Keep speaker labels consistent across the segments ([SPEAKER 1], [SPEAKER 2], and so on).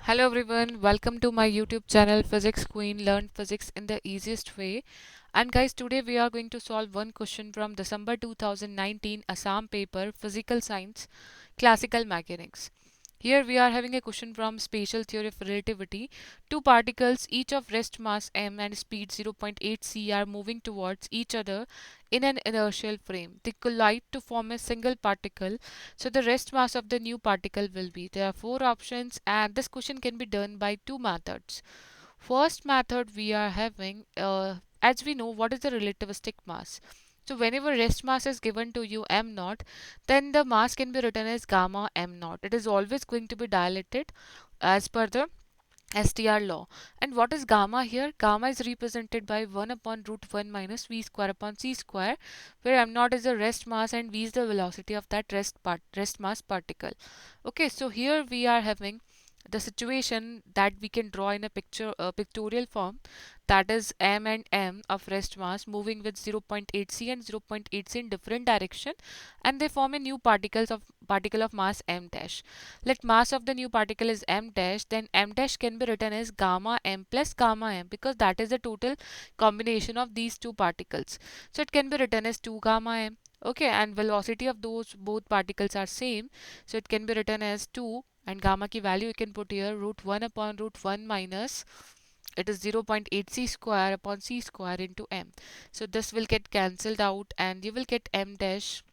[SPEAKER 1] Hello everyone, welcome to my YouTube channel Physics Queen Learn Physics in the Easiest Way. And guys, today we are going to solve one question from December 2019 Assam paper Physical Science Classical Mechanics. Here we are having a question from Special Theory of Relativity. Two particles, each of rest mass m and speed 0.8 c, are moving towards each other in an inertial frame. They collide to form a single particle. So the rest mass of the new particle will be. There are four options, and this question can be done by two methods. First method we are having, as we know, what is the relativistic mass? So whenever rest mass is given to you m naught, then the mass can be written as gamma m naught. It is always going to be dilated as per the STR law. And what is gamma here? Gamma is represented by 1 upon root 1 minus v square upon c square, where m naught is the rest mass and v is the velocity of that rest mass particle. Okay, so here we are having the situation that we can draw in a pictorial form, that is m and m of rest mass moving with 0.8 c and 0.8 c in different direction, and they form a new particle of mass m dash. Let mass of the new particle is m dash, then m dash can be written as gamma m plus gamma m, because that is the total combination of these two particles. So it can be written as 2 gamma m. Okay, and velocity of those both particles are same, so it can be written as 2, and gamma ki value you can put here root 1 upon root 1 minus, it is 0.8 c square upon c square into m. So this will get cancelled out and you will get m dash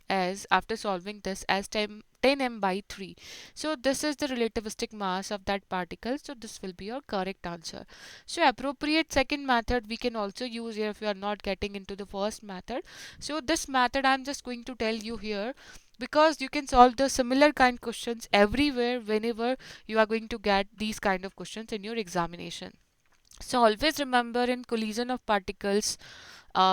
[SPEAKER 1] as, after solving this, as 10m by 3. So this is the relativistic mass of that particle, so this will be your correct answer. So appropriate second method we can also use here if you are not getting into the first method. So this method I'm just going to tell you here, because you can solve the similar kind questions everywhere whenever you are going to get these kind of questions in your examination. So always remember, in collision of particles,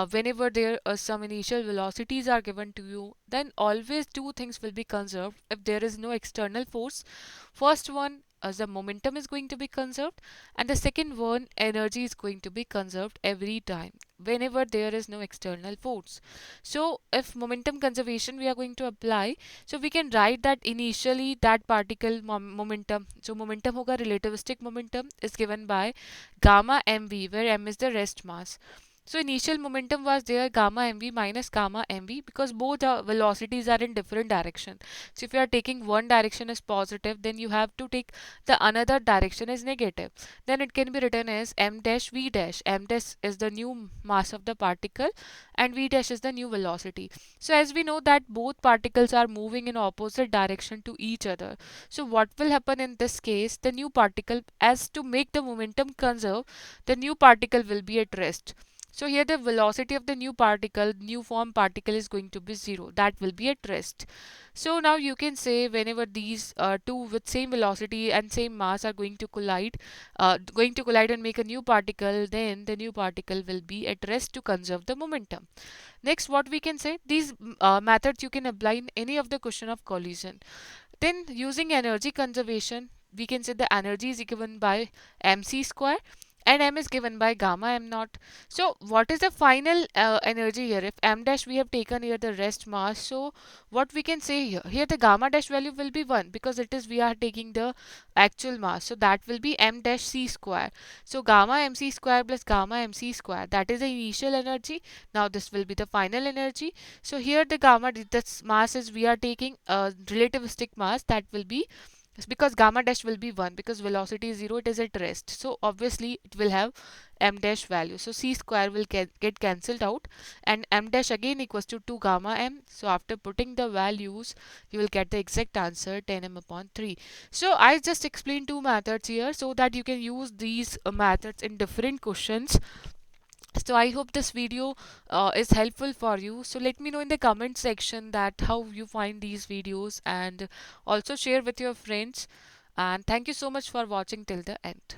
[SPEAKER 1] whenever there some initial velocities are given to you, then always two things will be conserved if there is no external force. First one, the momentum is going to be conserved, and the second one, energy is going to be conserved every time whenever there is no external force. So if momentum conservation we are going to apply, so we can write that initially that particle momentum, so momentum hoga, relativistic momentum is given by gamma mv, where m is the rest mass. So initial momentum was there, gamma mv minus gamma mv, because both velocities are in different direction. So if you are taking one direction as positive, then you have to take the another direction as negative. Then it can be written as m dash v dash. M dash is the new mass of the particle and v dash is the new velocity. So as we know that both particles are moving in opposite direction to each other. So what will happen in this case? The new particle, as to make the momentum conserve, the new particle will be at rest. So here the velocity of the new particle, new form particle, is going to be 0. That will be at rest. So now you can say whenever these two with same velocity and same mass are going to collide and make a new particle, then the new particle will be at rest to conserve the momentum. Next, what we can say, these methods you can apply in any of the question of collision. Then using energy conservation, we can say the energy is given by mc square and m is given by gamma m naught. So what is the final energy here? If m dash we have taken here the rest mass, so what we can say here the gamma dash value will be 1, because it is we are taking the actual mass, so that will be m dash c square. So gamma mc square plus gamma mc square, that is the initial energy. Now this will be the final energy. So here the this mass is we are taking a relativistic mass, that will be, it's because gamma dash will be 1, because velocity is 0, it is at rest. So obviously it will have m dash value. So c square will get cancelled out and m dash again equals to 2 gamma m. So after putting the values, you will get the exact answer 10m upon 3. So I just explained two methods here so that you can use these methods in different questions. So I hope this video is helpful for you. So let me know in the comment section that how you find these videos, and also share with your friends. And thank you so much for watching till the end.